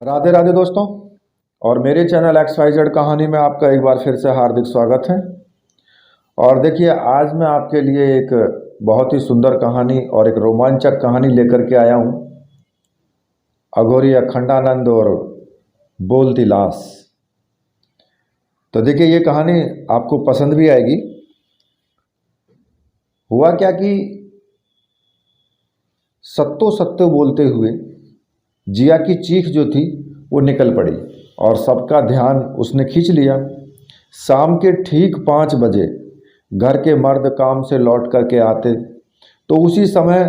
राधे राधे दोस्तों। और मेरे चैनल XYZ कहानी में आपका एक बार फिर से हार्दिक स्वागत है। और देखिए, आज मैं आपके लिए एक बहुत ही सुंदर कहानी और एक रोमांचक कहानी लेकर के आया हूँ। अघोरी अखंडानंद और बोलती लाश। तो देखिए, ये कहानी आपको पसंद भी आएगी। हुआ क्या कि सत्तो सत्तो बोलते हुए जिया की चीख जो थी वो निकल पड़ी और सबका ध्यान उसने खींच लिया। शाम के ठीक 5 बजे घर के मर्द काम से लौट करके आते तो उसी समय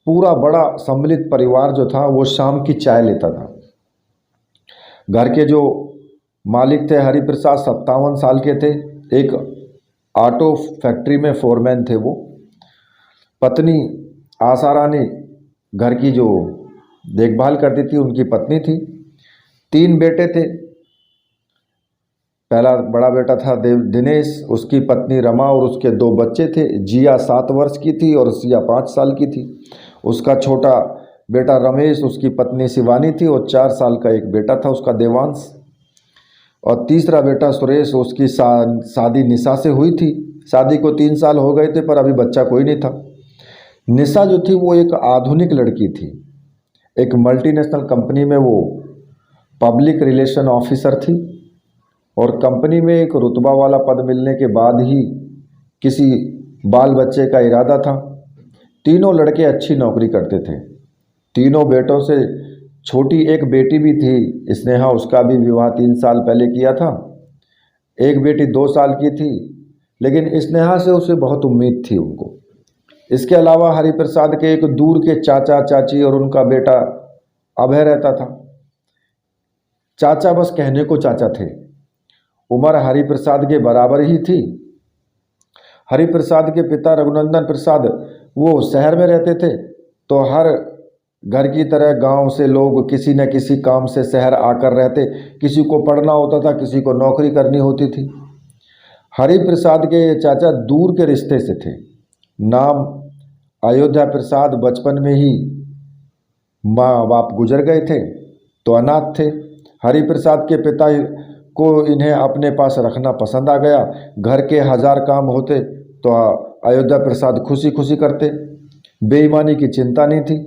पूरा बड़ा सम्मिलित परिवार जो था वो शाम की चाय लेता था। घर के जो मालिक थे हरिप्रसाद 57 साल के थे, एक ऑटो फैक्ट्री में फोरमैन थे वो। पत्नी आशा रानी घर की जो देखभाल करती थी, उनकी पत्नी थी। 3 बेटे थे। पहला बड़ा बेटा था दिनेश, उसकी पत्नी रमा और उसके 2 बच्चे थे। जिया 7 वर्ष की थी और सिया 5 साल की थी। उसका छोटा बेटा रमेश, उसकी पत्नी शिवानी थी और 4 साल का एक बेटा था उसका देवांश। और तीसरा बेटा सुरेश, उसकी शादी निशा से हुई थी। शादी को 3 साल हो गए थे पर अभी बच्चा कोई नहीं था। निशा जो थी वो एक आधुनिक लड़की थी। एक मल्टीनेशनल कंपनी में वो पब्लिक रिलेशन ऑफिसर थी और कंपनी में एक रुतबा वाला पद मिलने के बाद ही किसी बाल बच्चे का इरादा था। तीनों लड़के अच्छी नौकरी करते थे। तीनों बेटों से छोटी एक बेटी भी थी, स्नेहा, उसका भी विवाह 3 साल पहले किया था। एक बेटी 2 साल की थी, लेकिन स्नेहा से उसे बहुत उम्मीद थी उनको। इसके अलावा हरिप्रसाद के एक दूर के चाचा चाची और उनका बेटा अभय रहता था। चाचा बस कहने को चाचा थे। उम्र हरिप्रसाद के बराबर ही थी। हरिप्रसाद के पिता रघुनंदन प्रसाद वो शहर में रहते थे, तो हर घर की तरह गांव से लोग किसी न किसी काम से शहर आकर रहते। किसी को पढ़ना होता था, किसी को नौकरी करनी होती थी। हरिप्रसाद के चाचा दूर के रिश्ते से थे। नाम अयोध्या प्रसाद। बचपन में ही माँ बाप गुजर गए थे तो अनाथ थे। हरिप्रसाद के पिता को इन्हें अपने पास रखना पसंद आ गया। घर के 1000 काम होते तो अयोध्या प्रसाद खुशी खुशी करते। बेईमानी की चिंता नहीं थी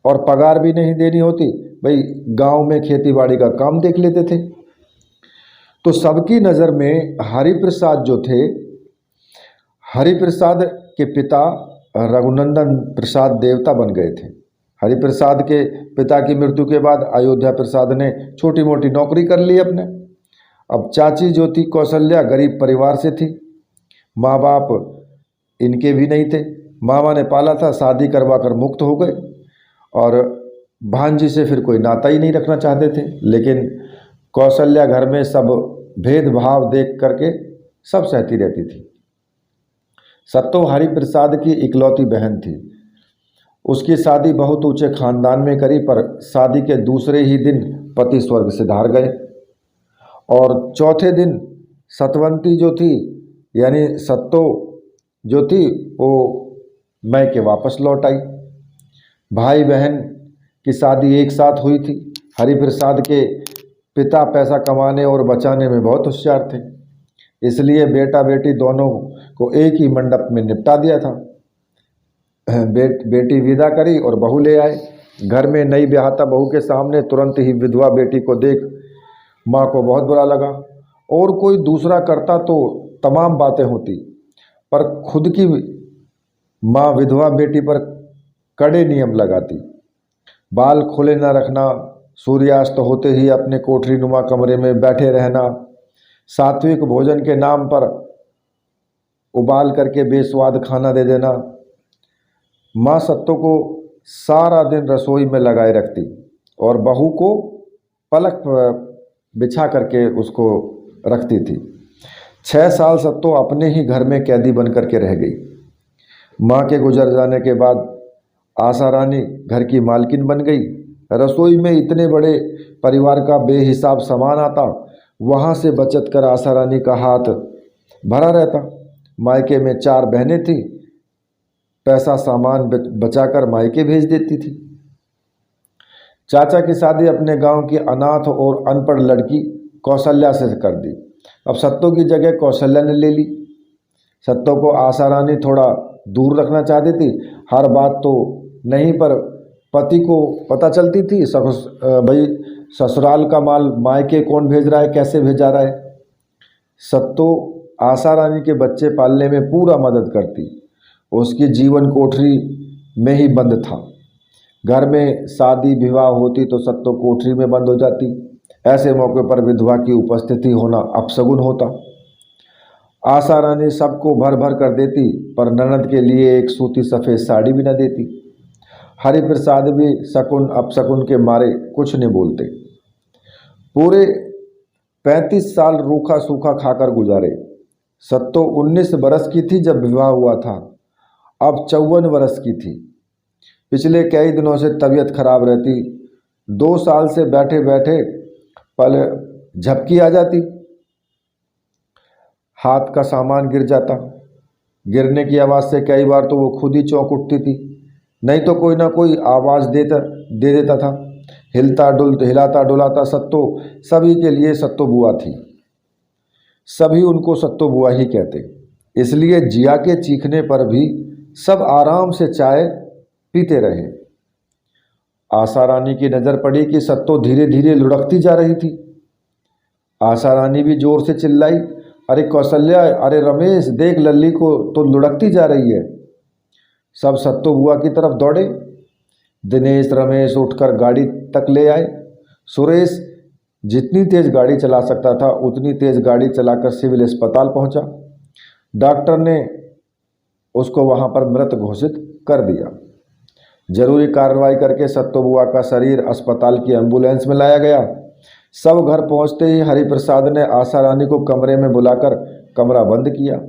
और पगार भी नहीं देनी होती, भाई गांव में खेती बाड़ी का काम देख लेते थे। तो सबकी नज़र में हरिप्रसाद जो थे, हरिप्रसाद के पिता रघुनंदन प्रसाद देवता बन गए थे। हरिप्रसाद के पिता की मृत्यु के बाद अयोध्या प्रसाद ने छोटी मोटी नौकरी कर ली अपने। अब चाची जो थी कौशल्या गरीब परिवार से थी। माँ बाप इनके भी नहीं थे। मामा ने पाला था, शादी करवा कर मुक्त हो गए और भांजी से फिर कोई नाता ही नहीं रखना चाहते थे। लेकिन कौशल्या घर में सब भेदभाव देख करके सब सहती रहती थी। सत्तो हरिप्रसाद की इकलौती बहन थी। उसकी शादी बहुत ऊंचे खानदान में करी, पर शादी के दूसरे ही दिन पति स्वर्ग से धार गए और चौथे दिन सतवंती जो थी यानी सत्तो जो थी वो मैके वापस लौट आई। भाई बहन की शादी एक साथ हुई थी। हरिप्रसाद के पिता पैसा कमाने और बचाने में बहुत होशियार थे, इसलिए बेटा बेटी दोनों को एक ही मंडप में निपटा दिया था। बेटी विदा करी और बहू ले आए। घर में नई ब्याहता बहू के सामने तुरंत ही विधवा बेटी को देख माँ को बहुत बुरा लगा। और कोई दूसरा करता तो तमाम बातें होती, पर खुद की माँ विधवा बेटी पर कड़े नियम लगाती। बाल खुले न रखना, सूर्यास्त होते ही अपने कोठरी नुमा कमरे में बैठे रहना, सात्विक भोजन के नाम पर उबाल करके बेस्वाद खाना दे देना। माँ सत्तो को सारा दिन रसोई में लगाए रखती और बहू को पलक बिछा करके उसको रखती थी। 6 साल सत्तो अपने ही घर में कैदी बन करके रह गई। माँ के गुजर जाने के बाद आशा रानी घर की मालकिन बन गई। रसोई में इतने बड़े परिवार का बेहिसाब सामान आता, वहाँ से बचत कर आशा रानी का हाथ भरा रहता। मायके में 4 बहनें थीं, पैसा सामान बचाकर मायके भेज देती थी। चाचा की शादी अपने गांव की अनाथ और अनपढ़ लड़की कौशल्या से कर दी। अब सत्तो की जगह कौशल्या ने ले ली। सत्तो को आशा रानी थोड़ा दूर रखना चाहती थी। हर बात तो नहीं, पर पति को पता चलती थी भाई ससुराल का माल मायके कौन भेज रहा है, कैसे भेजा रहा है। सत्तो आशा रानी के बच्चे पालने में पूरा मदद करती। उसकी जीवन कोठरी में ही बंद था। घर में शादी विवाह होती तो सत्तो कोठरी में बंद हो जाती। ऐसे मौके पर विधवा की उपस्थिति होना अपशगुन होता। आशा रानी सबको भर भर कर देती, पर ननद के लिए एक सूती सफ़ेद साड़ी भी न देती। हरिप्रसाद भी शकुन अपशकुन के मारे कुछ नहीं बोलते। पूरे 35 साल रूखा सूखा खाकर गुजारे। सत्तो 19 बरस की थी जब विवाह हुआ था, अब 54 बरस की थी। पिछले कई दिनों से तबीयत खराब रहती। 2 साल से बैठे बैठे पल झपकी आ जाती, हाथ का सामान गिर जाता। गिरने की आवाज़ से कई बार तो वो खुद ही चौंक उठती थी, नहीं तो कोई ना कोई आवाज़ दे देता था। हिलाता डुलाता सत्तो सभी के लिए सत्तो बुआ थी। सभी उनको सत्तो बुआ ही कहते, इसलिए जिया के चीखने पर भी सब आराम से चाय पीते रहे। आशा रानी की नज़र पड़ी कि सत्तो धीरे धीरे लुढ़कती जा रही थी। आशा रानी भी जोर से चिल्लाई, अरे कौशल्या, अरे रमेश, देख लल्ली को तो लुढ़कती जा रही है। सब सत्तो बुआ की तरफ दौड़े। दिनेश रमेश उठकर गाड़ी तक ले आए। सुरेश जितनी तेज़ गाड़ी चला सकता था उतनी तेज़ गाड़ी चलाकर सिविल अस्पताल पहुंचा। डॉक्टर ने उसको वहां पर मृत घोषित कर दिया। जरूरी कार्रवाई करके सत्तो बुआ का शरीर अस्पताल की एम्बुलेंस में लाया गया। सब घर पहुंचते ही हरिप्रसाद ने आशा रानी को कमरे में बुलाकर कमरा बंद किया।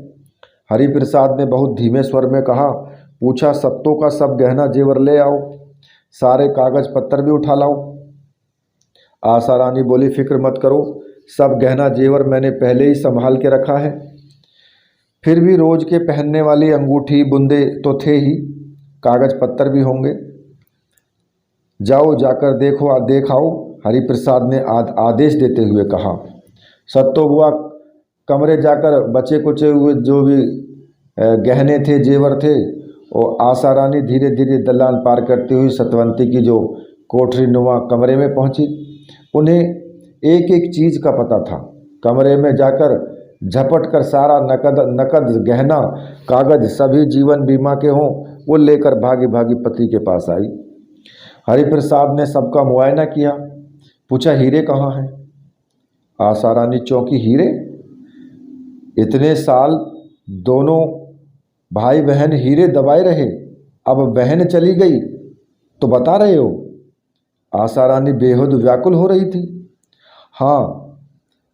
हरिप्रसाद ने बहुत धीमे स्वर में कहा, पूछा, सत्तो का सब गहना जेवर ले आओ, सारे कागज पत्तर भी उठा लाओ। आशा रानी बोली, फिक्र मत करो, सब गहना जेवर मैंने पहले ही संभाल के रखा है। फिर भी रोज के पहनने वाली अंगूठी बुंदे तो थे ही, कागज पत्तर भी होंगे। जाओ जाकर देख आओ, हरिप्रसाद ने आदेश देते हुए कहा। सत्तो बुआ कमरे जाकर बचे कुचे हुए जो भी गहने थे, जेवर थे, और आशा रानी धीरे धीरे दलान पार करती हुई सतवंती की जो कोठरी नुमा कमरे में पहुंची। उन्हें एक एक चीज़ का पता था। कमरे में जाकर झपट कर सारा नकद गहना कागज सभी जीवन बीमा के हों वो लेकर भागी भागी पति के पास आई। हरिप्रसाद ने सबका मुआयना किया, पूछा, हीरे कहाँ हैं? आशा रानी चौंकी, हीरे? इतने साल दोनों भाई बहन हीरे दबाए रहे, अब बहन चली गई तो बता रहे हो? आशा रानी बेहद व्याकुल हो रही थी। हाँ,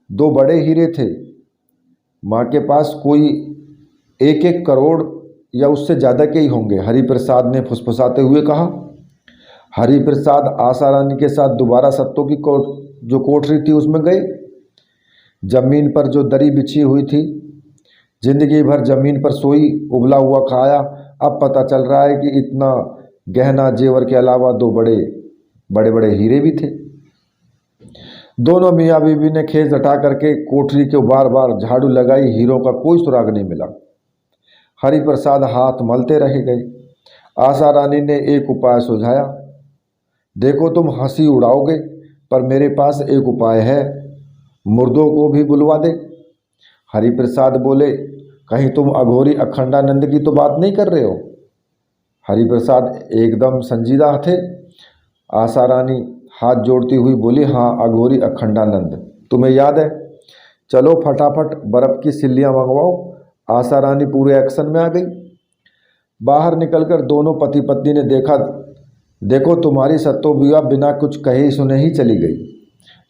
2 बड़े हीरे थे, माँ के पास कोई 1-1 करोड़ या उससे ज़्यादा के ही होंगे, हरिप्रसाद ने फुसफुसाते हुए कहा। हरिप्रसाद आशा रानी के साथ दोबारा सत्तो की जो कोठरी थी उसमें गए। जमीन पर जो दरी बिछी हुई थी, जिंदगी भर जमीन पर सोई उबला हुआ खाया, अब पता चल रहा है कि इतना गहना जेवर के अलावा 2 बड़े बड़े हीरे भी थे। दोनों मियाँ बीवी ने खेस हटा करके कोठरी को बार बार झाड़ू लगाई, हीरों का कोई सुराग नहीं मिला। हरिप्रसाद हाथ मलते रह गए। आशा रानी ने एक उपाय सुझाया, देखो तुम हंसी उड़ाओगे, पर मेरे पास एक उपाय है, मुर्दों को भी बुलवा दे। हरिप्रसाद बोले, कहीं तुम अघोरी अखंडानंद की तो बात नहीं कर रहे हो? हरिप्रसाद एकदम संजीदा थे। आशा रानी हाथ जोड़ती हुई बोली, हाँ, अघोरी अखंडानंद, तुम्हें याद है? चलो फटाफट बर्फ़ की सिल्लियाँ मंगवाओ। आशा रानी पूरे एक्शन में आ गई। बाहर निकलकर दोनों पति पत्नी ने देखो तुम्हारी सत्तो बुआ बिना कुछ कहे सुने ही चली गई,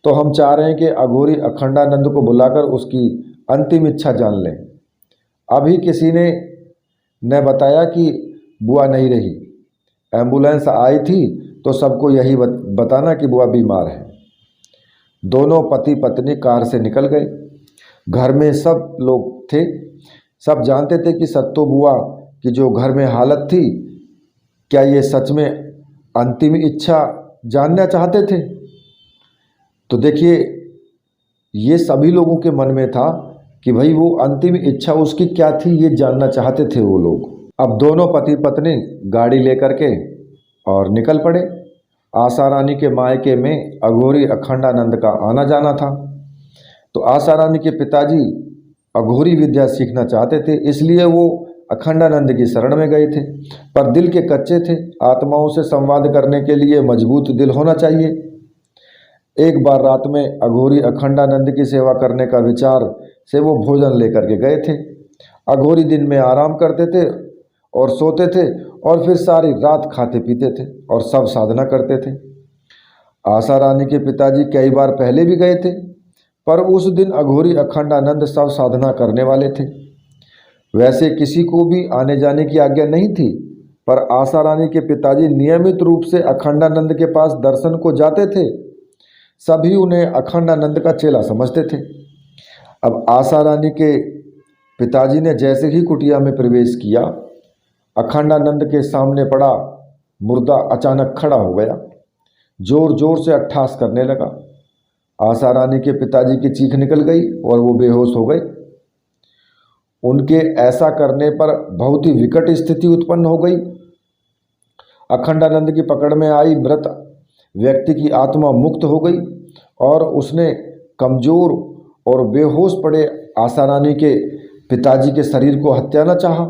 तो हम चाह रहे हैं कि अघोरी अखंडानंद को बुलाकर उसकी अंतिम इच्छा जान लें। अभी किसी ने बताया कि बुआ नहीं रही, एम्बुलेंस आई थी तो सबको यही बताना कि बुआ बीमार है। दोनों पति पत्नी कार से निकल गए। घर में सब लोग थे, सब जानते थे कि सत्तो बुआ की जो घर में हालत थी, क्या ये सच में अंतिम इच्छा जानना चाहते थे। तो देखिए, ये सभी लोगों के मन में था कि भाई वो अंतिम इच्छा उसकी क्या थी, ये जानना चाहते थे वो लोग। अब दोनों पति पत्नी गाड़ी लेकर के और निकल पड़े। आशा रानी के मायके में अघोरी अखंडानंद का आना जाना था। तो आशा रानी के पिताजी अघोरी विद्या सीखना चाहते थे, इसलिए वो अखंडानंद की शरण में गए थे। पर दिल के कच्चे थे, आत्माओं से संवाद करने के लिए मजबूत दिल होना चाहिए। एक बार रात में अघोरी अखंडानंद की सेवा करने का विचार से वो भोजन लेकर के गए थे। अघोरी दिन में आराम करते थे और सोते थे और फिर सारी रात खाते पीते थे और सब साधना करते थे। आशा रानी के पिताजी कई बार पहले भी गए थे, पर उस दिन अघोरी अखंडानंद सब साधना करने वाले थे। वैसे किसी को भी आने जाने की आज्ञा नहीं थी, पर आशा रानी के पिताजी नियमित रूप से अखंडानंद के पास दर्शन को जाते थे। सभी उन्हें अखंडानंद का चेला समझते थे। अब आशा रानी के पिताजी ने जैसे ही कुटिया में प्रवेश किया, अखंडानंद के सामने पड़ा मुर्दा अचानक खड़ा हो गया, जोर जोर से अट्ठास करने लगा। आशा रानी के पिताजी की चीख निकल गई और वो बेहोश हो गए। उनके ऐसा करने पर बहुत ही विकट स्थिति उत्पन्न हो गई। अखंडानंद की पकड़ में आई मृत व्यक्ति की आत्मा मुक्त हो गई और उसने कमजोर और बेहोश पड़े आशा रानी के पिताजी के शरीर को हत्याना चाहा।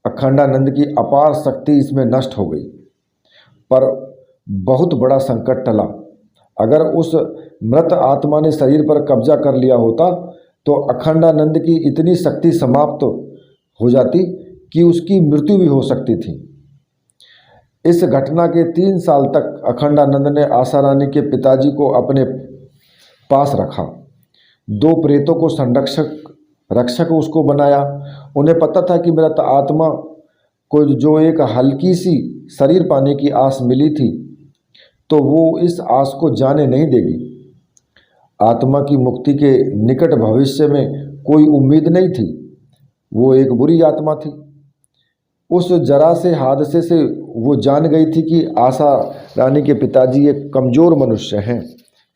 अखंडानंद की अपार शक्ति इसमें नष्ट हो गई, पर बहुत बड़ा संकट टला। अगर उस मृत आत्मा ने शरीर पर कब्जा कर लिया होता तो अखंडानंद की इतनी शक्ति समाप्त हो जाती कि उसकी मृत्यु भी हो सकती थी। इस घटना के 3 साल तक अखंडानंद ने आशा रानी के पिताजी को अपने पास रखा। 2 प्रेतों को रक्षक उसको बनाया। उन्हें पता था कि मृत आत्मा को जो एक हल्की सी शरीर पाने की आस मिली थी, तो वो इस आस को जाने नहीं देगी। आत्मा की मुक्ति के निकट भविष्य में कोई उम्मीद नहीं थी। वो एक बुरी आत्मा थी। उस जरा से हादसे से वो जान गई थी कि आशा रानी के पिताजी एक कमज़ोर मनुष्य हैं,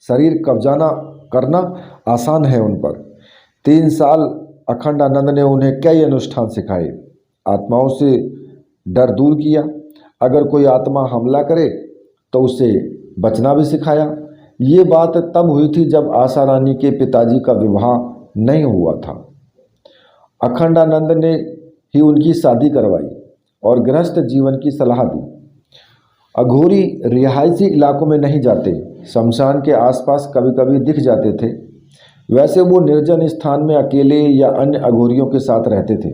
शरीर कब्जाना करना आसान है उन पर। 3 साल अखंडानंद ने उन्हें कई अनुष्ठान सिखाए, आत्माओं से डर दूर किया, अगर कोई आत्मा हमला करे तो उसे बचना भी सिखाया। ये बात तब हुई थी जब आशा रानी के पिताजी का विवाह नहीं हुआ था। अखंडानंद ने ही उनकी शादी करवाई और गृहस्थ जीवन की सलाह दी। अघोरी रिहायशी इलाकों में नहीं जाते, शमशान के आसपास कभी कभी दिख जाते थे। वैसे वो निर्जन स्थान में अकेले या अन्य अघोरियों के साथ रहते थे।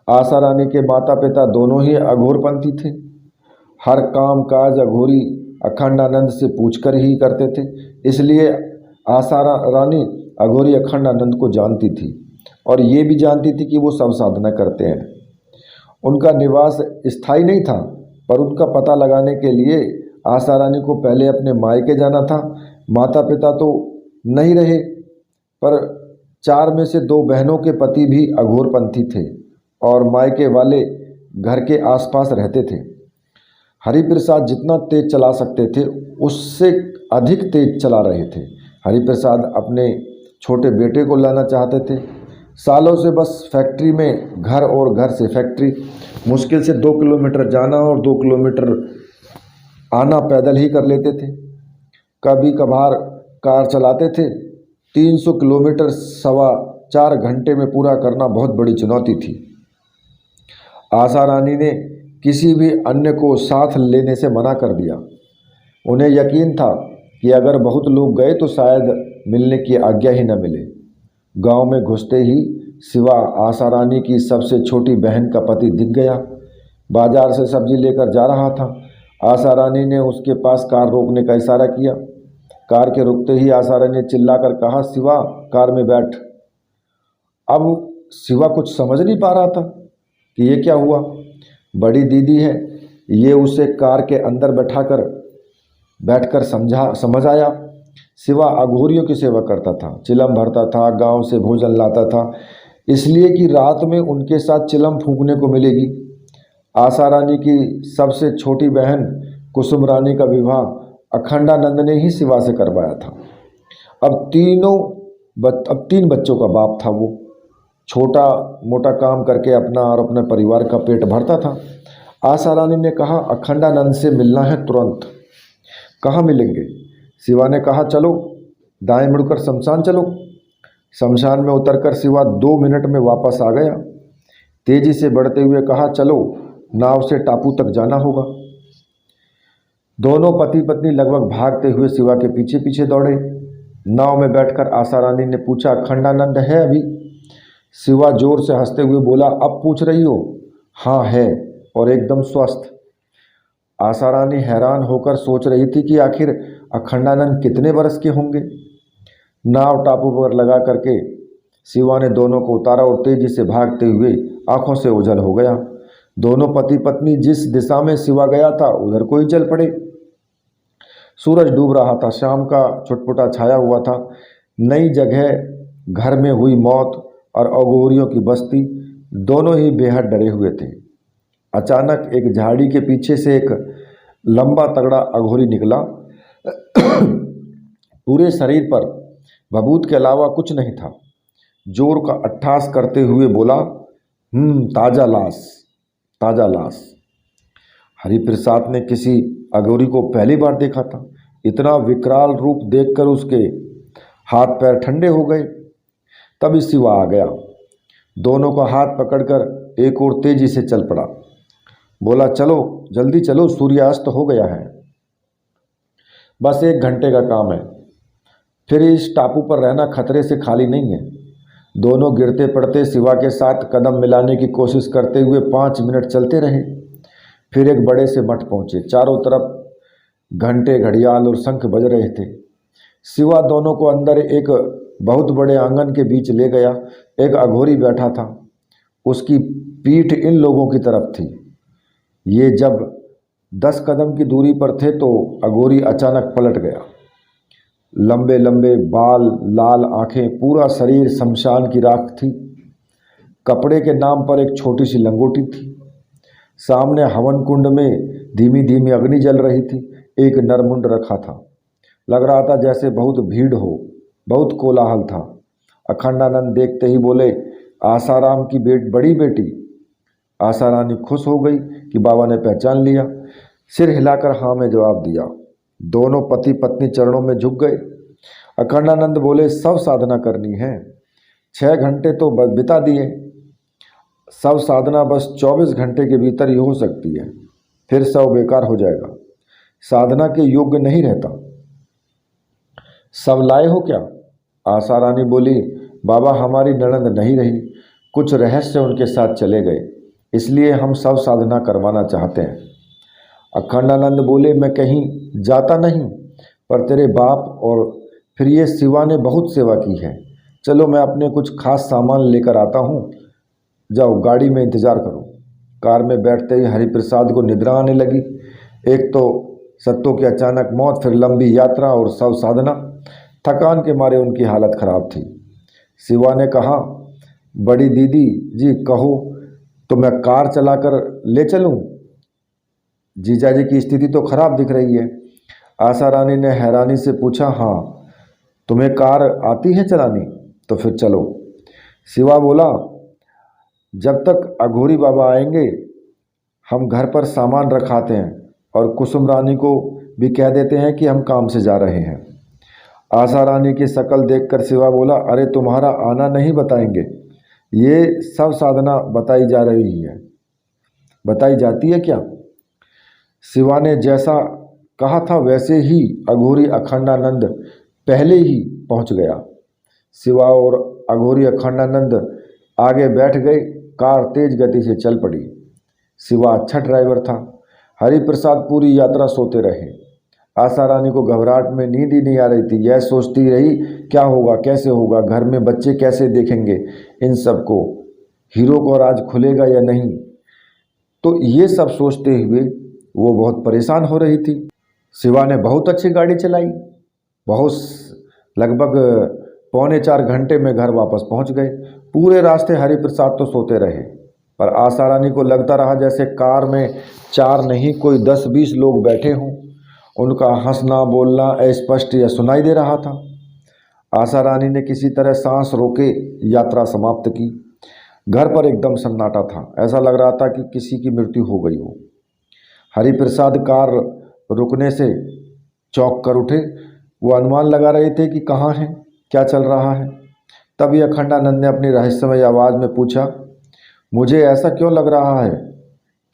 आशा रानी के माता पिता दोनों ही अघोरपंथी थे। हर काम काज अघोरी अखंडानंद से पूछकर ही करते थे, इसलिए आशा रानी अघोरी अखंडानंद को जानती थी और ये भी जानती थी कि वो सब साधना करते हैं। उनका निवास स्थायी नहीं था, पर उनका पता लगाने के लिए आशा रानी को पहले अपने मायके जाना था। माता पिता तो नहीं रहे, पर 4 में से 2 बहनों के पति भी अघोरपंथी थे और मायके वाले घर के आसपास रहते थे। हरिप्रसाद जितना तेज चला सकते थे उससे अधिक तेज चला रहे थे। हरिप्रसाद अपने छोटे बेटे को लाना चाहते थे। सालों से बस फैक्ट्री में घर और घर से फैक्ट्री, मुश्किल से 2 किलोमीटर जाना और 2 किलोमीटर आना पैदल ही कर लेते थे। कभी कभार कार चलाते थे। 300 किलोमीटर 4.25 घंटे में पूरा करना बहुत बड़ी चुनौती थी। आशा रानी ने किसी भी अन्य को साथ लेने से मना कर दिया। उन्हें यकीन था कि अगर बहुत लोग गए तो शायद मिलने की आज्ञा ही न मिले। गांव में घुसते ही सिवा आशा रानी की सबसे छोटी बहन का पति दिख गया। बाजार से सब्जी लेकर जा रहा था। आशा रानी ने उसके पास कार रोकने का इशारा किया। कार के रुकते ही आशा रानी ने चिल्लाकर कहा, शिवा कार में बैठ। अब शिवा कुछ समझ नहीं पा रहा था कि ये क्या हुआ। बड़ी दीदी है, ये उसे कार के अंदर बैठकर समझ आया। शिवा अघोरियों की सेवा करता था, चिलम भरता था, गांव से भोजन लाता था, इसलिए कि रात में उनके साथ चिलम फूंकने को मिलेगी। आशा रानी की सबसे छोटी बहन कुसुम रानी का विवाह अखंडानंद ने ही शिवा से करवाया था। अब 3 बच्चों का बाप था वो। छोटा मोटा काम करके अपना और अपने परिवार का पेट भरता था। आशा रानी ने कहा, अखंडानंद से मिलना है तुरंत। कहाँ मिलेंगे? शिवा ने कहा, चलो दाएं मुड़कर शमशान चलो। शमशान में उतरकर शिवा 2 मिनट में वापस आ गया। तेजी से बढ़ते हुए कहा, चलो नाव से टापू तक जाना होगा। दोनों पति पत्नी लगभग भागते हुए शिवा के पीछे पीछे दौड़े। नाव में बैठकर आशा रानी ने पूछा, अखंडानंद है अभी? शिवा जोर से हंसते हुए बोला, अब पूछ रही हो? हाँ है, और एकदम स्वस्थ। आशा रानी हैरान होकर सोच रही थी कि आखिर अखंडानंद कितने वर्ष के होंगे। नाव टापू पर लगा करके शिवा ने दोनों को उतारा और तेजी से भागते हुए आंखों से ओझल हो गया। दोनों पति पत्नी जिस दिशा में शिवा गया था उधर को ही चल पड़े। सूरज डूब रहा था, शाम का छुटपुटा छाया हुआ था। नई जगह, घर में हुई मौत और अघोरियों की बस्ती, दोनों ही बेहद डरे हुए थे। अचानक एक झाड़ी के पीछे से एक लंबा तगड़ा अघोरी निकला। पूरे शरीर पर भभूत के अलावा कुछ नहीं था। जोर का अट्ठास करते हुए बोला, ताजा लाश, ताजा लाश। हरिप्रसाद ने किसी अघोरी को पहली बार देखा था। इतना विकराल रूप देखकर उसके हाथ पैर ठंडे हो गए। तभी शिवा आ गया। दोनों का हाथ पकड़कर एक और तेजी से चल पड़ा। बोला, चलो जल्दी चलो, सूर्यास्त हो गया है। बस 1 घंटे का काम है, फिर इस टापू पर रहना खतरे से खाली नहीं है। दोनों गिरते पड़ते शिवा के साथ कदम मिलाने की कोशिश करते हुए 5 मिनट चलते रहे। फिर एक बड़े से मठ पहुंचे। चारों तरफ घंटे, घड़ियाल और शंख बज रहे थे। शिवा दोनों को अंदर एक बहुत बड़े आंगन के बीच ले गया। एक अघोरी बैठा था, उसकी पीठ इन लोगों की तरफ थी। ये जब 10 कदम की दूरी पर थे तो अघोरी अचानक पलट गया। लंबे लंबे बाल, लाल आंखें, पूरा शरीर शमशान की राख थी। कपड़े के नाम पर एक छोटी सी लंगोटी थी। सामने हवन कुंड में धीमी धीमी अग्नि जल रही थी। एक नरमुंड रखा था। लग रहा था जैसे बहुत भीड़ हो, बहुत कोलाहल था। अखंडानंद देखते ही बोले, आसाराम की बड़ी बेटी। आशा रानी खुश हो गई कि बाबा ने पहचान लिया। सिर हिलाकर हाँ में जवाब दिया। दोनों पति पत्नी चरणों में झुक गए। अखंडानंद बोले, सब साधना करनी है, 6 घंटे तो बिता दिए। सब साधना बस 24 घंटे के भीतर ही हो सकती है, फिर सब बेकार हो जाएगा, साधना के योग्य नहीं रहता। सब लाए हो क्या? आशा रानी बोली, बाबा हमारी ननद नहीं रही, कुछ रहस्य उनके साथ चले गए, इसलिए हम सब साधना करवाना चाहते हैं। अखंडानंद बोले, मैं कहीं जाता नहीं, पर तेरे बाप और फिर ये शिवा ने बहुत सेवा की है। चलो मैं अपने कुछ खास सामान लेकर आता हूँ, जाओ गाड़ी में इंतज़ार करो। कार में बैठते ही हरिप्रसाद को निद्रा आने लगी। एक तो सत्तू की अचानक मौत, फिर लंबी यात्रा और सब साधना। थकान के मारे उनकी हालत खराब थी। शिवा ने कहा, बड़ी दीदी जी कहो तो मैं कार चलाकर ले चलूं? जीजाजी की स्थिति तो खराब दिख रही है। आशा रानी ने हैरानी से पूछा, हाँ तुम्हें कार आती है चलानी? तो फिर चलो। शिवा बोला, जब तक अघोरी बाबा आएंगे हम घर पर सामान रखाते हैं और कुसुम रानी को भी कह देते हैं कि हम काम से जा रहे हैं। आशा रानी की शक्ल देखकर शिवा बोला, अरे तुम्हारा आना नहीं बताएंगे, ये सब साधना बताई जा रही है, बताई जाती है क्या? शिवा ने जैसा कहा था वैसे ही अघोरी अखंडानंद पहले ही पहुंच गया। शिवा और अघोरी अखंडानंद आगे बैठ गए। कार तेज गति से चल पड़ी। शिवा अच्छा ड्राइवर था। हरिप्रसाद पूरी यात्रा सोते रहे। आशा रानी को घबराहट में नींद ही नहीं आ रही थी। यह सोचती रही, क्या होगा, कैसे होगा, घर में बच्चे कैसे देखेंगे इन सबको, हीरो को राज खुलेगा या नहीं। तो ये सब सोचते हुए वो बहुत परेशान हो रही थी। शिवा ने बहुत अच्छी गाड़ी चलाई। लगभग 3.25 घंटे में घर वापस पहुंच गए। पूरे रास्ते हरिप्रसाद तो सोते रहे। पर आशा रानी को लगता रहा जैसे कार में 4 नहीं कोई 10-20 लोग बैठे हों। उनका हंसना बोलना अस्पष्ट या सुनाई दे रहा था। आशा रानी ने किसी तरह सांस रोके यात्रा समाप्त की। घर पर एकदम सन्नाटा था, ऐसा लग रहा था कि किसी की मृत्यु हो गई हो। हरिप्रसाद कार रुकने से चौंक कर उठे। वो अनुमान लगा रहे थे कि कहाँ हैं, क्या चल रहा है। तभी अखंडानंद ने अपनी रहस्यमय आवाज़ में पूछा, मुझे ऐसा क्यों लग रहा है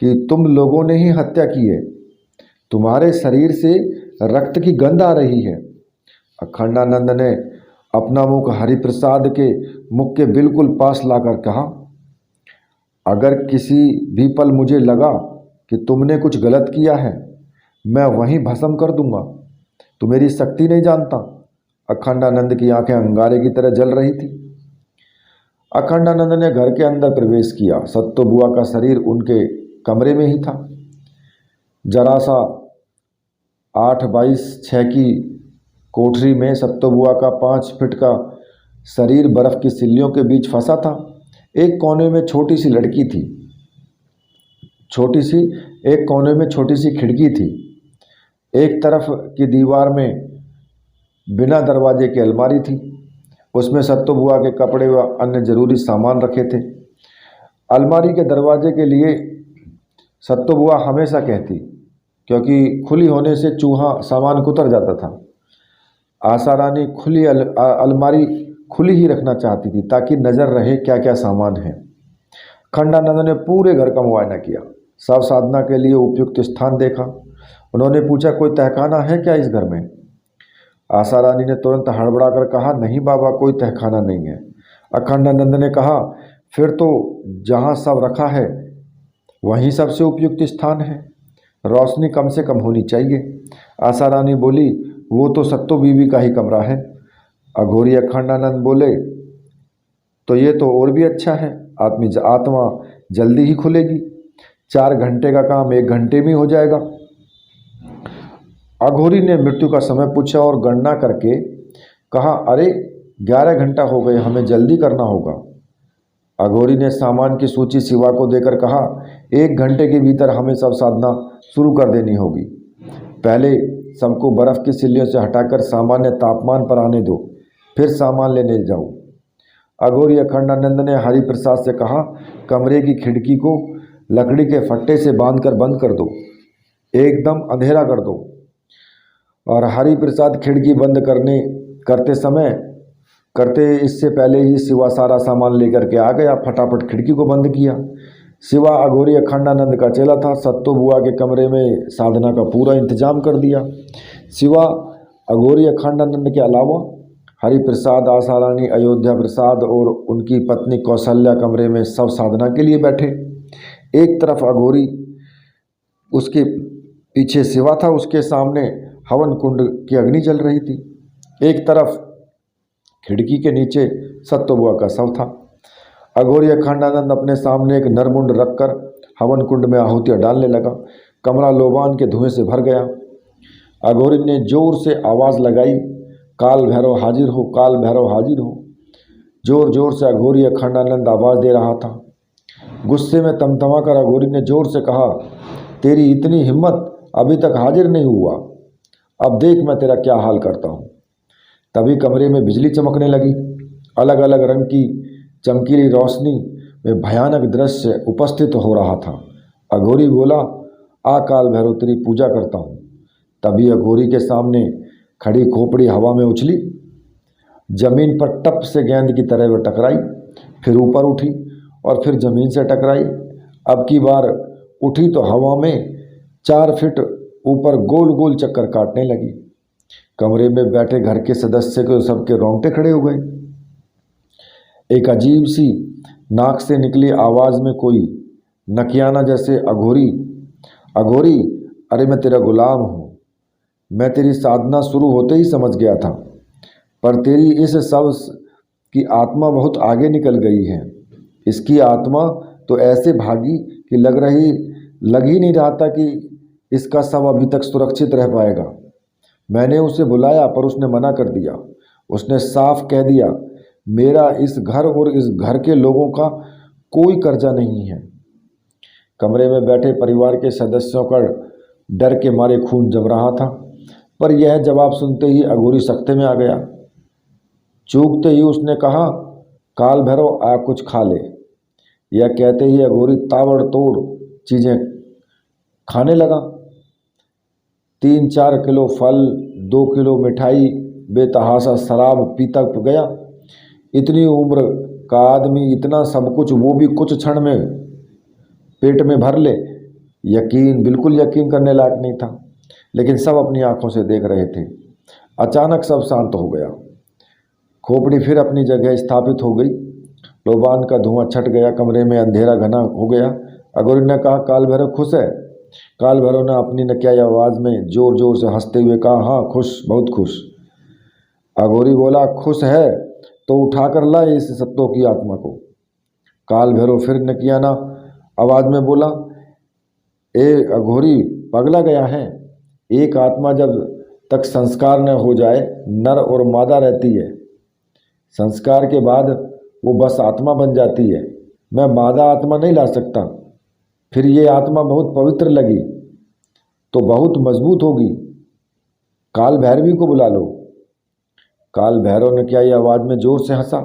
कि तुम लोगों ने ही हत्या की है? तुम्हारे शरीर से रक्त की गंध आ रही है। अखंडानंद ने अपना मुख हरिप्रसाद के मुख के बिल्कुल पास लाकर कहा, अगर किसी भी पल मुझे लगा कि तुमने कुछ गलत किया है, मैं वहीं भस्म कर दूंगा। तू मेरी शक्ति नहीं जानता। अखंडानंद की आंखें अंगारे की तरह जल रही थी। अखंडानंद ने घर के अंदर प्रवेश किया। सत्तो बुआ का शरीर उनके कमरे में ही था। जरा सा 8x6 की कोठरी में सत्तो बुआ का 5 फीट का शरीर बर्फ की सिल्लियों के बीच फंसा था। एक कोने में छोटी सी लड़की थी, एक कोने में छोटी सी खिड़की थी। एक तरफ की दीवार में बिना दरवाजे की अलमारी थी। उसमें सत्तो बुआ के कपड़े व अन्य जरूरी सामान रखे थे। अलमारी के दरवाजे के लिए सत्तो बुआ हमेशा कहती, क्योंकि खुली होने से चूहा सामान कुतर जाता था। आशा रानी अलमारी खुली ही रखना चाहती थी ताकि नज़र रहे क्या क्या सामान है। खंडानंद ने पूरे घर का मुआयना किया, सब साधना के लिए उपयुक्त स्थान देखा। उन्होंने पूछा, कोई तहखाना है क्या इस घर में? आशा रानी ने तुरंत हड़बड़ाकर कहा, नहीं बाबा, कोई तहखाना नहीं है। अखंडानंद ने कहा, फिर तो जहाँ सब रखा है वहीं सबसे उपयुक्त स्थान है, रोशनी कम से कम होनी चाहिए। आशा रानी बोली, वो तो सत्तो बीवी का ही कमरा है। अघोरी अखंडानंद बोले, तो ये तो और भी अच्छा है, आत्मा जल्दी ही खुलेगी। 4 घंटे का काम 1 घंटे में हो जाएगा। अघोरी ने मृत्यु का समय पूछा और गणना करके कहा, अरे 11 घंटा हो गए, हमें जल्दी करना होगा। अघोरी ने सामान की सूची शिवा को देकर कहा, 1 घंटे के भीतर हमें सब साधना शुरू कर देनी होगी। पहले सबको बर्फ़ की सिल्लियों से हटाकर सामान्य तापमान पर आने दो, फिर सामान लेने जाओ। अघोरी अखंडानंद ने हरिप्रसाद से कहा, कमरे की खिड़की को लकड़ी के फट्टे से बांधकर बंद कर दो, एकदम अंधेरा कर दो। और हरिप्रसाद खिड़की बंद करते इससे पहले ही शिवा सारा सामान लेकर के आ गया। फटाफट खिड़की को बंद किया। शिवा अघोरी अखंडानंद का चेला था। सत्तो बुआ के कमरे में साधना का पूरा इंतजाम कर दिया। शिवा अघोरी अखंडानंद के अलावा हरिप्रसाद, आशा रानी, अयोध्या प्रसाद और उनकी पत्नी कौशल्या कमरे में सब साधना के लिए बैठे। एक तरफ अघोरी, उसके पीछे शिवा था, उसके सामने हवन कुंड की अग्नि जल रही थी। एक तरफ खिड़की के नीचे सत्तो बुआ का शव था। अघोरी अखंडानंद अपने सामने एक नरमुंड रखकर हवन कुंड में आहुतियाँ डालने लगा। कमरा लोबान के धुएं से भर गया। अघोरी ने जोर से आवाज़ लगाई, काल भैरव हाजिर हो, काल भैरव हाजिर हो। जोर जोर से अघोरी अखंडानंद आवाज़ दे रहा था। गुस्से में तमतमा कर अघोरी ने जोर से कहा, तेरी इतनी हिम्मत, अभी तक हाजिर नहीं हुआ, अब देख मैं तेरा क्या हाल करता हूँ। तभी कमरे में बिजली चमकने लगी। अलग अलग रंग की चमकीली रोशनी में भयानक दृश्य उपस्थित हो रहा था। अघोरी बोला, आ काल भैरव, तेरी पूजा करता हूँ। तभी अघोरी के सामने खड़ी खोपड़ी हवा में उछली, जमीन पर टप से गेंद की तरह वह टकराई, फिर ऊपर उठी और फिर जमीन से टकराई। अब की बार उठी तो हवा में 4 फीट ऊपर गोल गोल चक्कर काटने लगी। कमरे में बैठे घर के सदस्य को सबके रोंगटे खड़े हो गए। एक अजीब सी नाक से निकली आवाज़ में कोई नकियाना जैसे, अघोरी, अघोरी, अरे मैं तेरा गुलाम हूँ। मैं तेरी साधना शुरू होते ही समझ गया था, पर तेरी इस शव की आत्मा बहुत आगे निकल गई है। इसकी आत्मा तो ऐसे भागी कि लग ही नहीं रहा था कि इसका शव अभी तक सुरक्षित रह पाएगा। मैंने उसे बुलाया पर उसने मना कर दिया। उसने साफ कह दिया, मेरा इस घर और इस घर के लोगों का कोई कर्जा नहीं है। कमरे में बैठे परिवार के सदस्यों का डर के मारे खून जम रहा था, पर यह जवाब सुनते ही अघोरी सख्ते में आ गया। चूकते ही उसने कहा, काल भैरव आ कुछ खा ले। यह कहते ही अघोरी ताबड़तोड़ चीज़ें खाने लगा। 3-4 किलो फल, 2 किलो मिठाई, बेतहाशा शराब पीता गया। इतनी उम्र का आदमी इतना सब कुछ, वो भी कुछ क्षण में पेट में भर ले, बिल्कुल यकीन करने लायक नहीं था। लेकिन सब अपनी आंखों से देख रहे थे। अचानक सब शांत हो गया। खोपड़ी फिर अपनी जगह स्थापित हो गई। लोबान का धुआं छट गया। कमरे में अंधेरा घना हो गया। अघोरी ने कहा, काल भैरव खुश है? काल भैरव ने अपनी नकियाई आवाज में जोर जोर से हंसते हुए कहा, हाँ खुश, बहुत खुश। अघोरी बोला, खुश है तो उठाकर लाए इस सत्तों की आत्मा को। काल भैरव फिर नकियाना आवाज में बोला, ए अघोरी, पगला गया है? एक आत्मा जब तक संस्कार न हो जाए नर और मादा रहती है। संस्कार के बाद वो बस आत्मा बन जाती है। मैं मादा आत्मा नहीं ला सकता। फिर ये आत्मा बहुत पवित्र लगी तो बहुत मजबूत होगी। काल भैरवी को बुला लो। काल भैरव नकियाई आवाज में जोर से हंसा।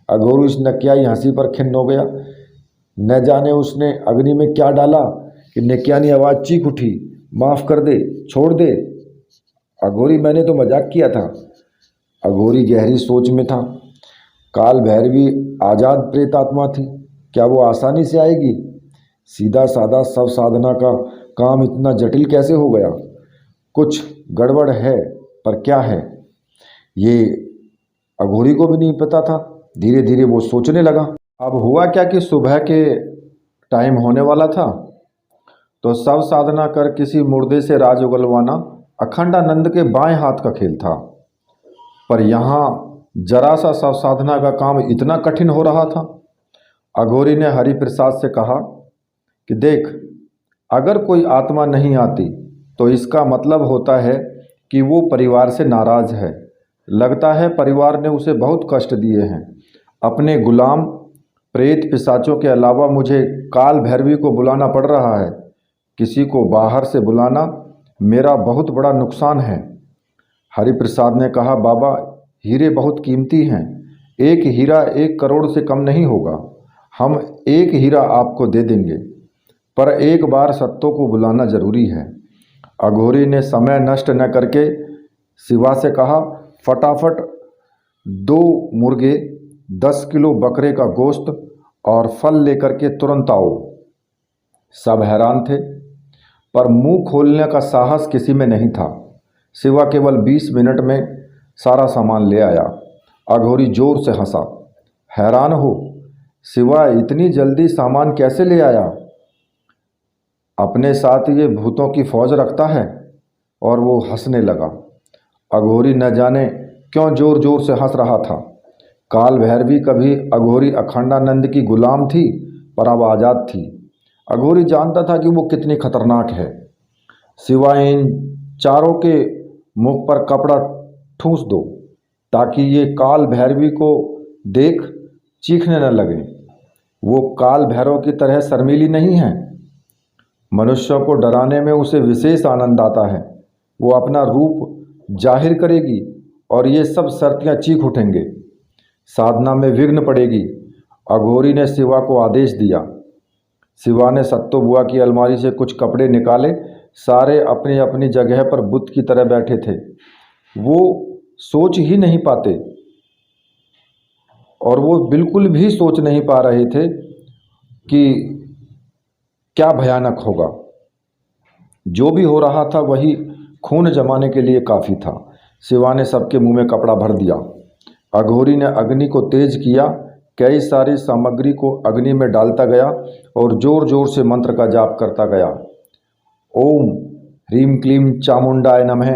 अघोरी इस नकियाई हंसी पर खिन्न हो गया। न जाने उसने अग्नि में क्या डाला कि नकियानी आवाज चीख उठी, माफ कर दे, छोड़ दे। अघोरी, मैंने तो मजाक किया था। अघोरी गहरी सोच में था। काल भैरवी आजाद प्रेतात्मा थी। क्या वो आसानी से आएगी? सीधा साधा सब साधना का काम इतना जटिल कैसे हो गया? कुछ गड़बड़ है, पर क्या है ये अघोरी को भी नहीं पता था। धीरे धीरे वो सोचने लगा। अब हुआ क्या कि सुबह के टाइम होने वाला था तो सब साधना कर किसी मुर्दे से राज उगलवाना अखंडानंद के बाएं हाथ का खेल था। पर यहाँ जरा सा सब साधना का काम इतना कठिन हो रहा था। अघोरी ने हरिप्रसाद से कहा कि देख, अगर कोई आत्मा नहीं आती तो इसका मतलब होता है कि वो परिवार से नाराज है। लगता है परिवार ने उसे बहुत कष्ट दिए हैं। अपने गुलाम प्रेत पिशाचों के अलावा मुझे काल भैरवी को बुलाना पड़ रहा है। किसी को बाहर से बुलाना मेरा बहुत बड़ा नुकसान है। हरिप्रसाद ने कहा, बाबा, हीरे बहुत कीमती हैं। एक हीरा 1 करोड़ से कम नहीं होगा। हम 1 हीरा आपको दे देंगे, पर एक बार सत्तों को बुलाना जरूरी है। अघोरी ने समय नष्ट न करके शिवा से कहा, फटाफट 2 मुर्गे, 10 किलो बकरे का गोश्त और फल लेकर के तुरंत आओ। सब हैरान थे, पर मुंह खोलने का साहस किसी में नहीं था। शिवा केवल 20 मिनट में सारा सामान ले आया। अघोरी जोर से हंसा। हैरान हो, शिवा इतनी जल्दी सामान कैसे ले आया? अपने साथ ये भूतों की फौज रखता है? और वो हंसने लगा। अघोरी न जाने क्यों जोर जोर से हंस रहा था। काल भैरवी कभी अघोरी अखंडानंद की गुलाम थी, पर अब आज़ाद थी। अघोरी जानता था कि वो कितनी खतरनाक है। सिवाय इन चारों के मुख पर कपड़ा ठूंस दो ताकि ये काल भैरवी को देख चीखने न लगे। वो काल भैरव की तरह शर्मीली नहीं है। मनुष्यों को डराने में उसे विशेष आनंद आता है। वो अपना रूप जाहिर करेगी और ये सब शर्तियाँ चीख उठेंगे। साधना में विघ्न पड़ेगी। अघोरी ने शिवा को आदेश दिया। शिवा ने सत्तो बुआ की अलमारी से कुछ कपड़े निकाले। सारे अपनी अपनी जगह पर बुत की तरह बैठे थे। वो सोच ही नहीं पाते और वो बिल्कुल भी सोच नहीं पा रहे थे कि क्या भयानक होगा। जो भी हो रहा था वही खून जमाने के लिए काफ़ी था। शिवा ने सबके मुंह में कपड़ा भर दिया। अघोरी ने अग्नि को तेज किया। कई सारी सामग्री को अग्नि में डालता गया और जोर जोर से मंत्र का जाप करता गया। ओम ह्रीम क्लीम चामुंडाय नमः।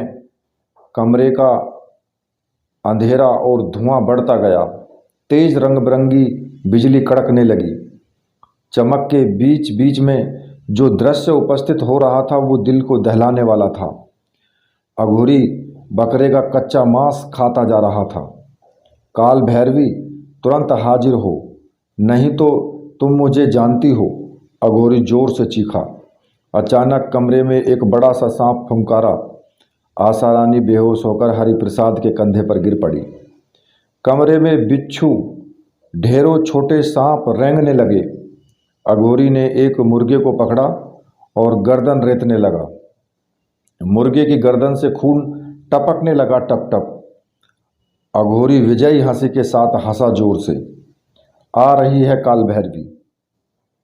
कमरे का अंधेरा और धुआं बढ़ता गया। तेज रंग बिरंगी बिजली कड़कने लगी। चमक के बीच बीच में जो दृश्य उपस्थित हो रहा था वो दिल को दहलाने वाला था। अघोरी बकरे का कच्चा मांस खाता जा रहा था। काल भैरवी, तुरंत हाजिर हो, नहीं तो तुम मुझे जानती हो। अघोरी जोर से चीखा। अचानक कमरे में एक बड़ा सा सांप फुंकारा। आशा रानी बेहोश होकर हरिप्रसाद के कंधे पर गिर पड़ी। कमरे में बिच्छू, ढेरों छोटे सांप रेंगने लगे। अघोरी ने एक मुर्गे को पकड़ा और गर्दन रेतने लगा। मुर्गे की गर्दन से खून टपकने लगा, टप टप। अघोरी विजयी हंसी के साथ हंसा जोर से। आ रही है काल भैरवी।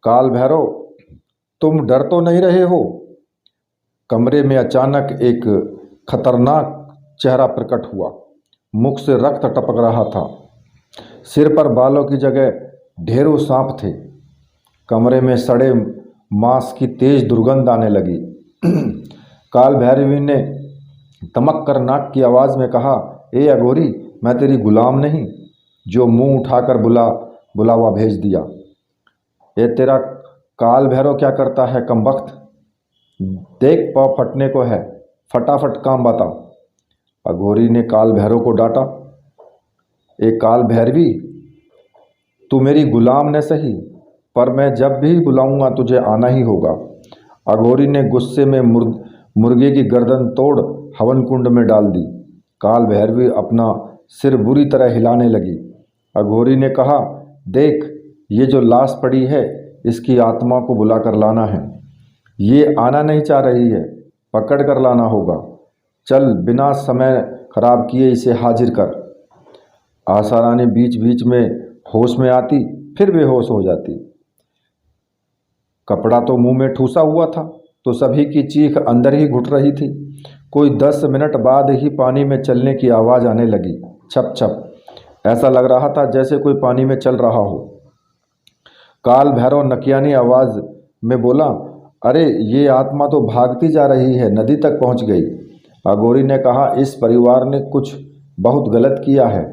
काल भैरव, तुम डर तो नहीं रहे हो? कमरे में अचानक एक खतरनाक चेहरा प्रकट हुआ। मुख से रक्त टपक रहा था। सिर पर बालों की जगह ढेरों सांप थे। कमरे में सड़े मांस की तेज दुर्गंध आने लगी। काल भैरवी ने तमक कर नाक की आवाज़ में कहा, ए अघोरी, मैं तेरी गुलाम नहीं जो मुंह उठाकर बुलावा भेज दिया। ये तेरा काल भैरव क्या करता है कमबख्त? देख पाँव फटने को है, फटाफट काम बता। अघोरी ने काल भैरव को डांटा। ए काल भैरवी, तू मेरी गुलाम न सही, पर मैं जब भी बुलाऊंगा तुझे आना ही होगा। अघोरी ने गुस्से में मुर्गे की गर्दन तोड़ हवन कुंड में डाल दी। काल भैरवी अपना सिर बुरी तरह हिलाने लगी। अघोरी ने कहा, देख, ये जो लाश पड़ी है इसकी आत्मा को बुला कर लाना है। ये आना नहीं चाह रही है, पकड़ कर लाना होगा। चल, बिना समय खराब किए इसे हाजिर कर। आशा रानी बीच बीच में होश में आती, फिर बेहोश हो जाती। कपड़ा तो मुंह में ठूसा हुआ था, तो सभी की चीख अंदर ही घुट रही थी। कोई 10 मिनट बाद ही पानी में चलने की आवाज़ आने लगी, छप छप। ऐसा लग रहा था जैसे कोई पानी में चल रहा हो। काल भैरव नकियानी आवाज़ में बोला, अरे ये आत्मा तो भागती जा रही है, नदी तक पहुंच गई। अघोरी ने कहा, इस परिवार ने कुछ बहुत गलत किया है।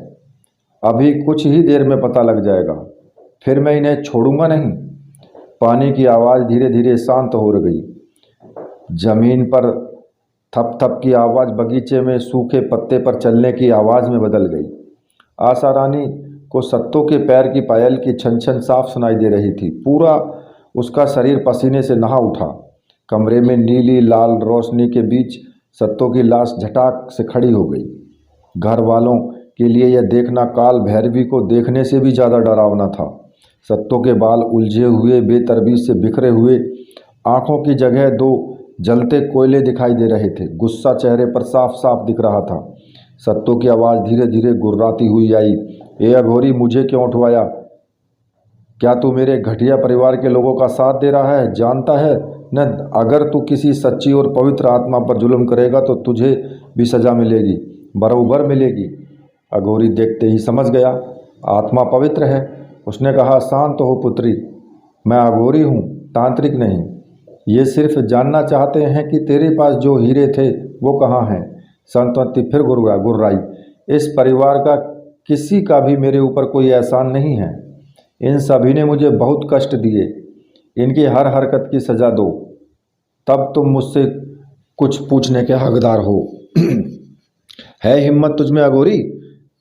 अभी कुछ ही देर में पता लग जाएगा, फिर मैं इन्हें छोड़ूंगा नहीं। पानी की आवाज़ धीरे धीरे शांत हो गई। जमीन पर थप थप की आवाज़ बगीचे में सूखे पत्ते पर चलने की आवाज़ में बदल गई। आशा रानी को सत्तों के पैर की पायल की छन छन साफ सुनाई दे रही थी। पूरा उसका शरीर पसीने से नहा उठा। कमरे में नीली लाल रोशनी के बीच सत्तों की लाश झटाक से खड़ी हो गई। घर वालों के लिए यह देखना काल भैरवी को देखने से भी ज़्यादा डरावना था। सत्तों के बाल उलझे हुए, बेतरतीब से बिखरे हुए, आंखों की जगह 2 जलते कोयले दिखाई दे रहे थे। गुस्सा चेहरे पर साफ साफ दिख रहा था। सत्तों की आवाज़ धीरे धीरे गुर्राती हुई आई, ए अघोरी, मुझे क्यों उठवाया? क्या तू मेरे घटिया परिवार के लोगों का साथ दे रहा है? जानता है न, अगर तू किसी सच्ची और पवित्र आत्मा पर जुल्म करेगा तो तुझे भी सज़ा मिलेगी, बराबर मिलेगी। अघोरी देखते ही समझ गया, आत्मा पवित्र है। उसने कहा, शांत हो पुत्री, मैं अघोरी हूँ, तांत्रिक नहीं। ये सिर्फ जानना चाहते हैं कि तेरे पास जो हीरे थे वो कहाँ हैं। संतवती फिर गुर्राई, इस परिवार का किसी का भी मेरे ऊपर कोई एहसान नहीं है। इन सभी ने मुझे बहुत कष्ट दिए, इनकी हर हरकत की सज़ा दो, तब तुम मुझसे कुछ पूछने के हकदार हो। है हिम्मत तुझमें अघोरी?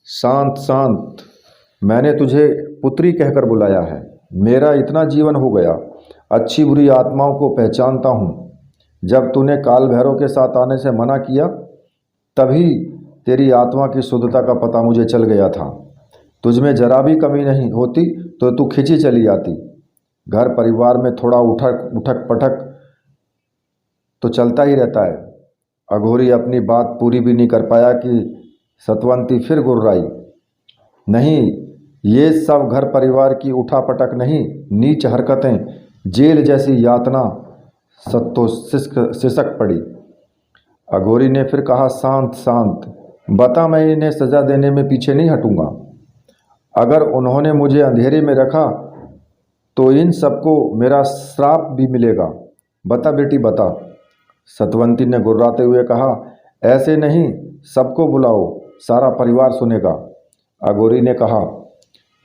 शांत शांत, मैंने तुझे पुत्री कहकर बुलाया है। मेरा इतना जीवन हो गया, अच्छी बुरी आत्माओं को पहचानता हूँ। जब तूने काल भैरव के साथ आने से मना किया तभी तेरी आत्मा की शुद्धता का पता मुझे चल गया था। तुझमें जरा भी कमी नहीं होती तो तू खिंची चली आती। घर परिवार में थोड़ा उठक पटक तो चलता ही रहता है। अघोरी अपनी बात पूरी भी नहीं कर पाया कि सतवंती फिर गुर्राई, नहीं, ये सब घर परिवार की उठापटक नहीं, नीच हरकतें, जेल जैसी यातना। सत्तो सिसक पड़ी। अघोरी ने फिर कहा, शांत शांत, बता, मैं इन्हें सज़ा देने में पीछे नहीं हटूंगा। अगर उन्होंने मुझे अंधेरे में रखा तो इन सबको मेरा श्राप भी मिलेगा। बता बेटी बता। सतवंती ने गुर्राते हुए कहा, ऐसे नहीं, सबको बुलाओ, सारा परिवार सुनेगा। अघोरी ने कहा,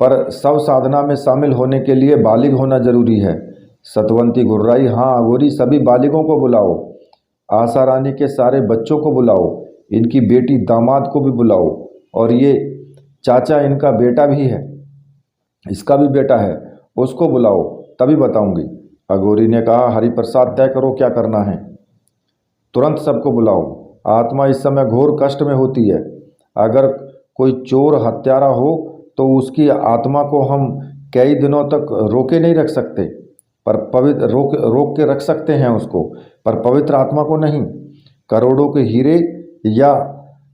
पर शव साधना में शामिल होने के लिए बालिग होना जरूरी है। सतवंती गुर्राई, हाँ अघोरी, सभी बालिगों को बुलाओ, आशा रानी के सारे बच्चों को बुलाओ, इनकी बेटी दामाद को भी बुलाओ, और ये चाचा इनका बेटा भी है, इसका भी बेटा है, उसको बुलाओ, तभी बताऊंगी। अघोरी ने कहा, हरिप्रसाद तय करो क्या करना है। तुरंत सबको बुलाओ। आत्मा इस समय घोर कष्ट में होती है। अगर कोई चोर हत्यारा हो तो उसकी आत्मा को हम कई दिनों तक रोके नहीं रख सकते, पर पवित्र रोक के रख सकते हैं उसको, पर पवित्र आत्मा को नहीं। करोड़ों के हीरे या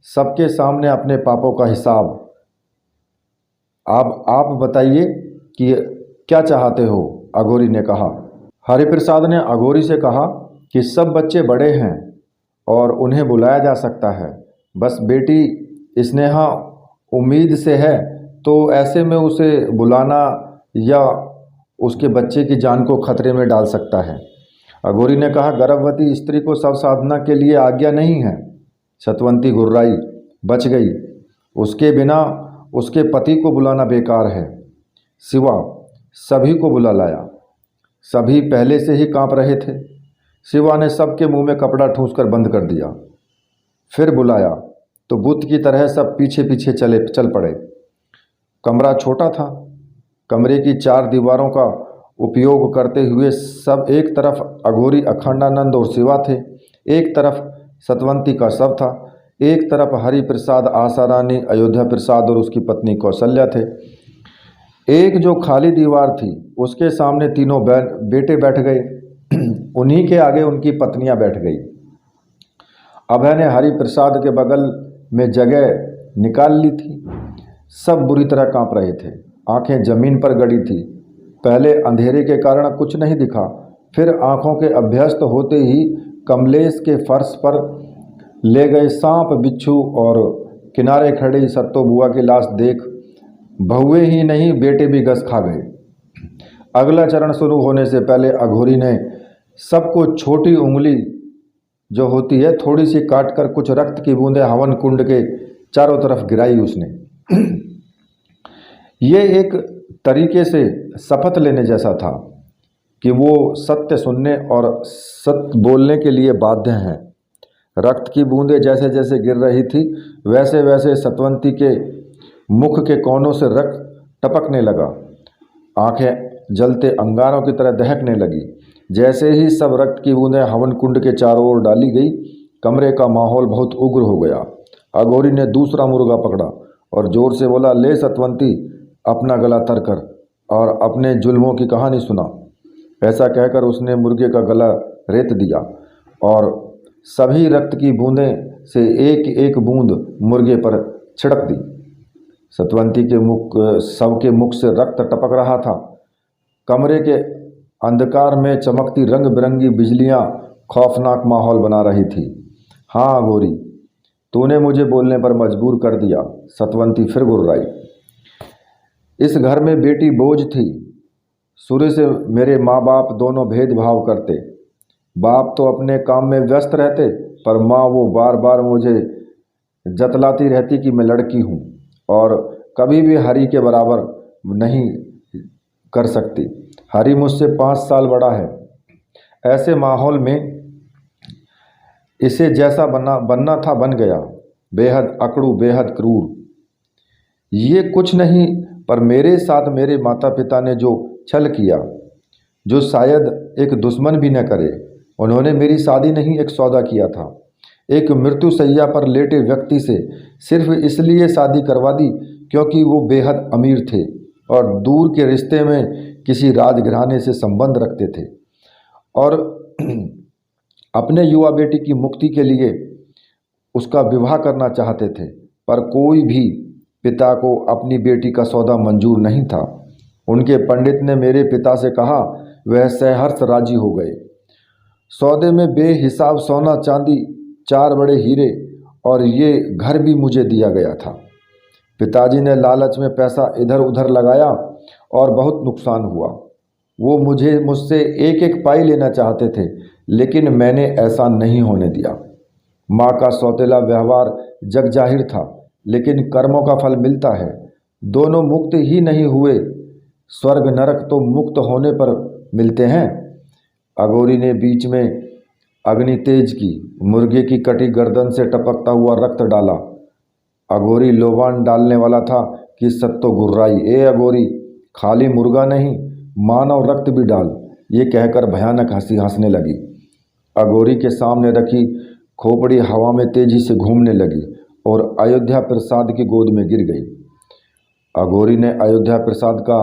सबके सामने अपने पापों का हिसाब। आप बताइए कि क्या चाहते हो, अघोरी ने कहा। हरिप्रसाद ने अघोरी से कहा कि सब बच्चे बड़े हैं और उन्हें बुलाया जा सकता है, बस बेटी स्नेहा उम्मीद से है, तो ऐसे में उसे बुलाना या उसके बच्चे की जान को खतरे में डाल सकता है। अघोरी ने कहा, गर्भवती स्त्री को सब साधना के लिए आज्ञा नहीं है। सतवंती गुर्राई, बच गई। उसके बिना उसके पति को बुलाना बेकार है। शिवा सभी को बुला लाया। सभी पहले से ही कांप रहे थे। शिवा ने सबके मुंह में कपड़ा ठूंसकर बंद कर दिया। फिर बुलाया तो बुत की तरह सब पीछे पीछे चल पड़े। कमरा छोटा था। कमरे की 4 दीवारों का उपयोग करते हुए सब एक तरफ अघोरी अखंडानंद और शिवा थे, एक तरफ सतवंती का शव था, एक तरफ हरिप्रसाद, आशा रानी, अयोध्या प्रसाद और उसकी पत्नी कौशल्या थे। एक जो खाली दीवार थी उसके सामने तीनों बेटे बैठ गए। उन्हीं के आगे उनकी पत्नियां बैठ गई। अभय ने हरिप्रसाद के बगल में जगह निकाल ली थी। सब बुरी तरह कांप रहे थे। आंखें जमीन पर गड़ी थी। पहले अंधेरे के कारण कुछ नहीं दिखा, फिर आंखों के अभ्यस्त होते ही कमलेश के फर्श पर ले गए सांप, बिच्छू और किनारे खड़ी सत्तो बुआ की लाश देख बहुए ही नहीं बेटे भी गस खा गए। अगला चरण शुरू होने से पहले अघोरी ने सबको छोटी उंगली जो होती है थोड़ी सी काट कर कुछ रक्त की बूंदें हवन कुंड के चारों तरफ गिराई उसने। ये एक तरीके से शपथ लेने जैसा था कि वो सत्य सुनने और सत्य बोलने के लिए बाध्य हैं। रक्त की बूंदें जैसे जैसे गिर रही थी वैसे वैसे सतवंती के मुख के कोनों से रक्त टपकने लगा। आंखें जलते अंगारों की तरह दहकने लगी। जैसे ही सब रक्त की बूंदें हवन कुंड के चारों ओर डाली गई, कमरे का माहौल बहुत उग्र हो गया। अघोरी ने दूसरा मुर्गा पकड़ा और जोर से बोला, ले सतवंती, अपना गला तर कर और अपने जुल्मों की कहानी सुना। ऐसा कहकर उसने मुर्गे का गला रेत दिया और सभी रक्त की बूंदें से एक एक बूंद मुर्गे पर छिड़क दी। सतवंती के शव के मुख से रक्त टपक रहा था। कमरे के अंधकार में चमकती रंग बिरंगी बिजलियां खौफनाक माहौल बना रही थी। हाँ अघोरी, तूने मुझे बोलने पर मजबूर कर दिया। सतवंती फिर गुर्राई। इस घर में बेटी बोझ थी। शुरू से मेरे माँ बाप दोनों भेदभाव करते। बाप तो अपने काम में व्यस्त रहते, पर माँ वो बार बार मुझे जतलाती रहती कि मैं लड़की हूँ और कभी भी हरी के बराबर नहीं कर सकती। हरी मुझसे 5 साल बड़ा है। ऐसे माहौल में इसे जैसा बनना था बन गया। बेहद अकड़ू, बेहद क्रूर। ये कुछ नहीं, पर मेरे साथ मेरे माता पिता ने जो छल किया, जो शायद एक दुश्मन भी न करे। उन्होंने मेरी शादी नहीं, एक सौदा किया था। एक मृत्युशैया पर लेटे व्यक्ति से सिर्फ इसलिए शादी करवा दी क्योंकि वो बेहद अमीर थे और दूर के रिश्ते में किसी राजघराने से संबंध रखते थे और अपने युवा बेटी की मुक्ति के लिए उसका विवाह करना चाहते थे। पर कोई भी पिता को अपनी बेटी का सौदा मंजूर नहीं था। उनके पंडित ने मेरे पिता से कहा, वह सहर्ष राजी हो गए। सौदे में बेहिसाब सोना चांदी, 4 बड़े हीरे और ये घर भी मुझे दिया गया था। पिताजी ने लालच में पैसा इधर उधर लगाया और बहुत नुकसान हुआ। वो मुझसे एक एक पाई लेना चाहते थे, लेकिन मैंने ऐसा नहीं होने दिया। माँ का सौतेला व्यवहार जग जाहिर था, लेकिन कर्मों का फल मिलता है। दोनों मुक्त ही नहीं हुए। स्वर्ग नरक तो मुक्त होने पर मिलते हैं। अघोरी ने बीच में अग्नि तेज की। मुर्गे की कटी गर्दन से टपकता हुआ रक्त डाला। अघोरी लोबान डालने वाला था कि सत्तो गुर्राई, ए अघोरी, खाली मुर्गा नहीं, मानव रक्त भी डाल। ये कहकर भयानक हंसी हंसने लगी। अघोरी के सामने रखी खोपड़ी हवा में तेजी से घूमने लगी और अयोध्या प्रसाद की गोद में गिर गई। अघोरी ने अयोध्या प्रसाद का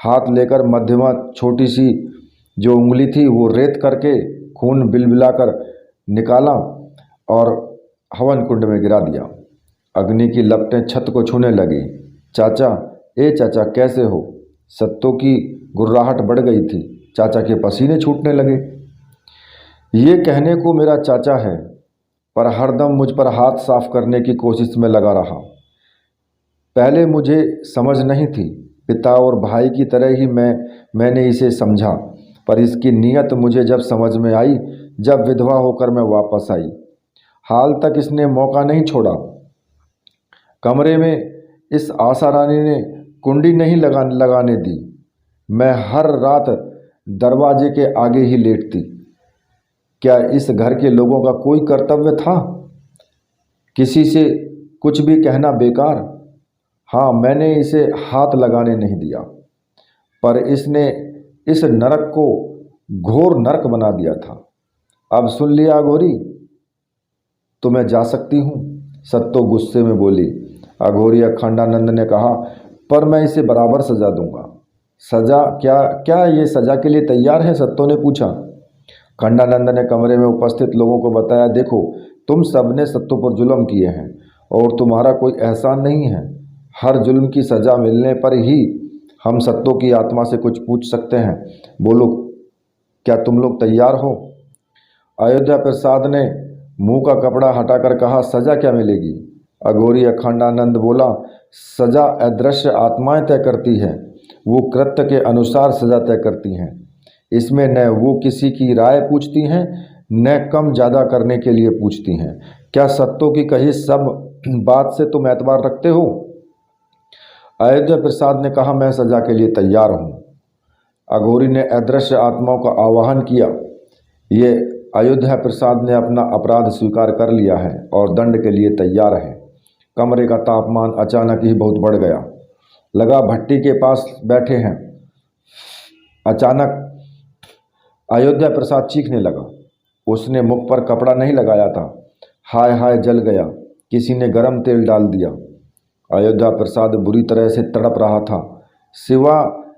हाथ लेकर मध्यमा छोटी सी जो उंगली थी वो रेत करके खून बिलबिलाकर निकाला और हवन कुंड में गिरा दिया। अग्नि की लपटें छत को छूने लगी। चाचा, ए चाचा, कैसे हो? सत्तो की गुर्राहट बढ़ गई थी। चाचा के पसीने छूटने लगे। ये कहने को मेरा चाचा है, पर हरदम मुझ पर हाथ साफ करने की कोशिश में लगा रहा। पहले मुझे समझ नहीं थी, पिता और भाई की तरह ही मैंने इसे समझा, पर इसकी नीयत मुझे जब समझ में आई, जब विधवा होकर मैं वापस आई। हाल तक इसने मौका नहीं छोड़ा। कमरे में इस आशा रानी ने कुंडी नहीं लगाने दी। मैं हर रात दरवाजे के आगे ही लेटती। क्या इस घर के लोगों का कोई कर्तव्य था? किसी से कुछ भी कहना बेकार? हाँ, मैंने इसे हाथ लगाने नहीं दिया, पर इसने इस नरक को घोर नरक बना दिया था। अब सुन लिया अघोरी, तो मैं जा सकती हूँ? सत्तो गुस्से में बोली। अघोरी अखंडानंद ने कहा, पर मैं इसे बराबर सजा दूंगा। सजा? क्या ये सजा के लिए तैयार है? सत्तो ने पूछा। खंडानंद ने कमरे में उपस्थित लोगों को बताया, देखो, तुम सबने सत्तो पर जुल्म किए हैं और तुम्हारा कोई एहसान नहीं है। हर जुल्म की सजा मिलने पर ही हम सत्तो की आत्मा से कुछ पूछ सकते हैं। बोलो, क्या तुम लोग तैयार हो? अयोध्या प्रसाद ने मुंह का कपड़ा हटाकर कहा, सजा क्या मिलेगी? अघोरी अखंडानंद बोला, सजा अदृश्य आत्माएं तय करती है। वो कृत्य के अनुसार सजा तय करती हैं। इसमें न वो किसी की राय पूछती हैं, न कम ज़्यादा करने के लिए पूछती हैं। क्या सत्तो की कही सब बात से तुम एतबार रखते हो? अयोध्या प्रसाद ने कहा, मैं सजा के लिए तैयार हूँ। अघोरी ने अदृश्य आत्माओं का आवाहन किया। ये अयोध्या प्रसाद ने अपना अपराध स्वीकार कर लिया है और दंड के लिए तैयार है। कमरे का तापमान अचानक ही बहुत बढ़ गया। लगा भट्टी के पास बैठे हैं। अचानक अयोध्या प्रसाद चीखने लगा। उसने मुख पर कपड़ा नहीं लगाया था। हाय हाय, जल गया। किसी ने गरम तेल डाल दिया। अयोध्या प्रसाद बुरी तरह से तड़प रहा था। शिवा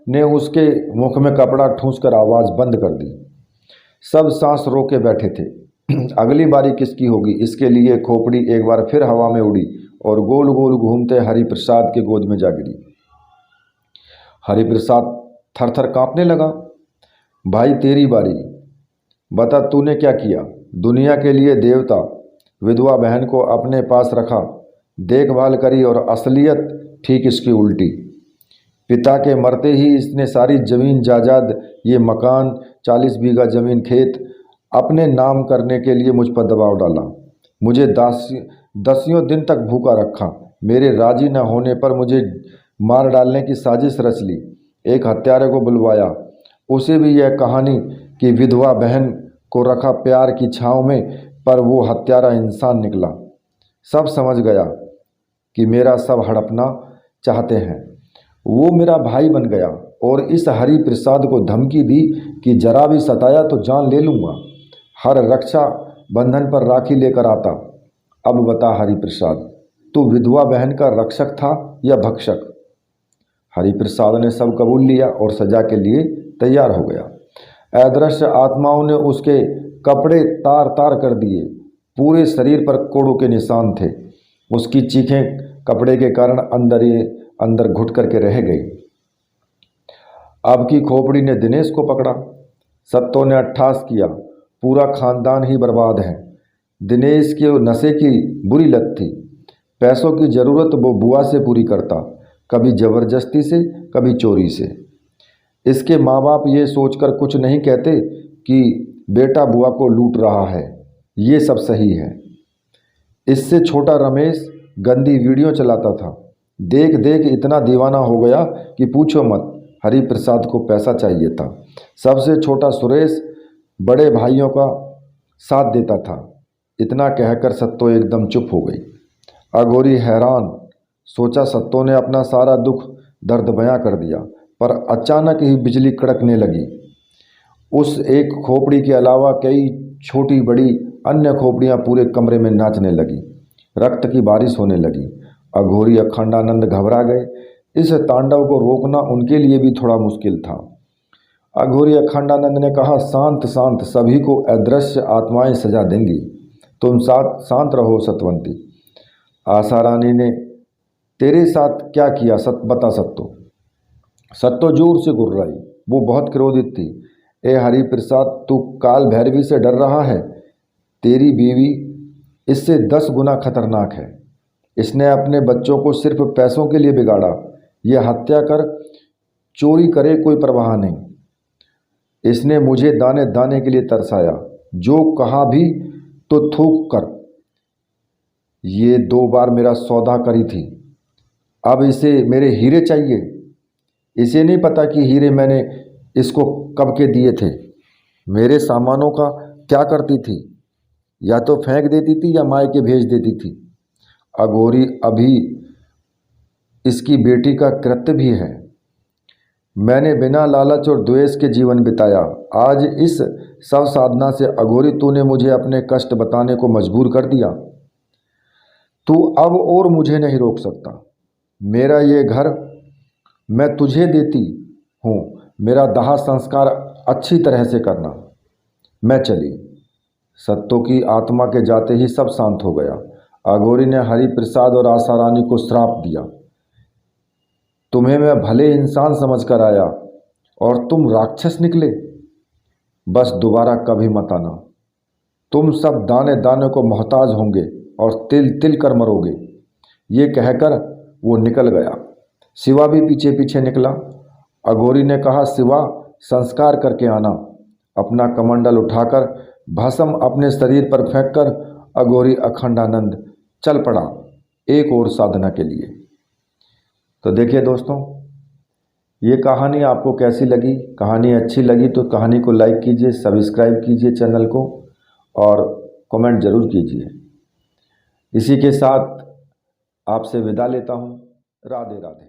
ने उसके मुख में कपड़ा ठूंसकर आवाज़ बंद कर दी। सब सांस रोके बैठे थे। अगली बारी किसकी होगी, इसके लिए खोपड़ी एक बार फिर हवा में उड़ी और गोल गोल घूमते हरिप्रसाद के गोद में जा गिरी। हरिप्रसाद थर-थर कांपने लगा। भाई, तेरी बारी, बता तूने क्या किया? दुनिया के लिए देवता, विधवा बहन को अपने पास रखा, देखभाल करी और असलियत ठीक इसकी उल्टी। पिता के मरते ही इसने सारी ज़मीन जायदाद, ये मकान, 40 बीघा ज़मीन खेत अपने नाम करने के लिए मुझ पर दबाव डाला। मुझे दसियों दिन तक भूखा रखा। मेरे राजी न होने पर मुझे मार डालने की साजिश रच ली। एक हत्यारे को बुलवाया, उसे भी यह कहानी कि विधवा बहन को रखा प्यार की छाँव में, पर वो हत्यारा इंसान निकला। सब समझ गया कि मेरा सब हड़पना चाहते हैं। वो मेरा भाई बन गया और इस हरि प्रसाद को धमकी दी कि जरा भी सताया तो जान ले लूँगा। हर रक्षा बंधन पर राखी लेकर आता। अब बता हरि प्रसाद, तू विधवा बहन का रक्षक था या भक्षक? हरि प्रसाद ने सब कबूल लिया और सजा के लिए तैयार हो गया। अदृश्य आत्माओं ने उसके कपड़े तार तार कर दिए। पूरे शरीर पर कोड़ों के निशान थे। उसकी चीखें कपड़े के कारण अंदर घुट करके रह गई। अब की खोपड़ी ने दिनेश को पकड़ा। सत्तो ने अट्ठास किया, पूरा खानदान ही बर्बाद है। दिनेश के नशे की बुरी लत थी। पैसों की ज़रूरत वो बुआ से पूरी करता, कभी ज़बरदस्ती से, कभी चोरी से। इसके माँ बाप ये सोचकर कुछ नहीं कहते कि बेटा बुआ को लूट रहा है, ये सब सही है। इससे छोटा रमेश गंदी वीडियो चलाता था। देख देख इतना दीवाना हो गया कि पूछो मत। हरि प्रसाद को पैसा चाहिए था। सबसे छोटा सुरेश बड़े भाइयों का साथ देता था। इतना कहकर सत्तो एकदम चुप हो गई। अघोरी हैरान। सोचा सत्तो ने अपना सारा दुख दर्द बयां कर दिया, पर अचानक ही बिजली कड़कने लगी उस एक खोपड़ी के अलावा कई छोटी बड़ी अन्य खोपड़ियां पूरे कमरे में नाचने लगी। रक्त की बारिश होने लगी। अघोरी अखंडानंद घबरा गए। इस तांडव को रोकना उनके लिए भी थोड़ा मुश्किल था। अघोरी अखंडानंद ने कहा, शांत शांत, सभी को अदृश्य आत्माएं सजा देंगी। तुम शांत रहो सतवंती। आशा रानी ने तेरे साथ क्या किया बता सत्तो। सत्तो जोर से गुर्राई। वो बहुत क्रोधित थी। ए हरि प्रसाद, तू काल भैरवी से डर रहा है। तेरी बीवी इससे 10 गुना खतरनाक है। इसने अपने बच्चों को सिर्फ पैसों के लिए बिगाड़ा। ये हत्या कर चोरी करे कोई परवाह नहीं। इसने मुझे दाने दाने के लिए तरसाया। जो कहा भी तो थूक कर। ये 2 बार मेरा सौदा करी थी। अब इसे मेरे हीरे चाहिए। इसे नहीं पता कि हीरे मैंने इसको कब के दिए थे। मेरे सामानों का क्या करती थी? या तो फेंक देती थी या मायके भेज देती थी। अघोरी अभी इसकी बेटी का कृत्य भी है। मैंने बिना लालच और द्वेष के जीवन बिताया। आज इस सब साधना से अघोरी तूने मुझे अपने कष्ट बताने को मजबूर कर दिया। तू अब और मुझे नहीं रोक सकता। मेरा ये घर मैं तुझे देती हूँ। मेरा दाह संस्कार अच्छी तरह से करना। मैं चली। सत्तो की आत्मा के जाते ही सब शांत हो गया। अघोरी ने हरि प्रसाद और आशा रानी को श्राप दिया। तुम्हें मैं भले इंसान समझकर आया और तुम राक्षस निकले। बस दोबारा कभी मत आना। तुम सब दाने दाने को मोहताज होंगे और तिल तिल कर मरोगे। ये कहकर वो निकल गया। शिवा भी पीछे पीछे निकला। अघोरी ने कहा, शिवा, संस्कार करके आना। अपना कमंडल उठाकर भस्म अपने शरीर पर फेंककर अघोरी अखंडानंद चल पड़ा एक और साधना के लिए। तो देखिए दोस्तों, ये कहानी आपको कैसी लगी? कहानी अच्छी लगी तो कहानी को लाइक कीजिए, सब्सक्राइब कीजिए चैनल को और कमेंट ज़रूर कीजिए। इसी के साथ आपसे विदा लेता हूँ। राधे राधे।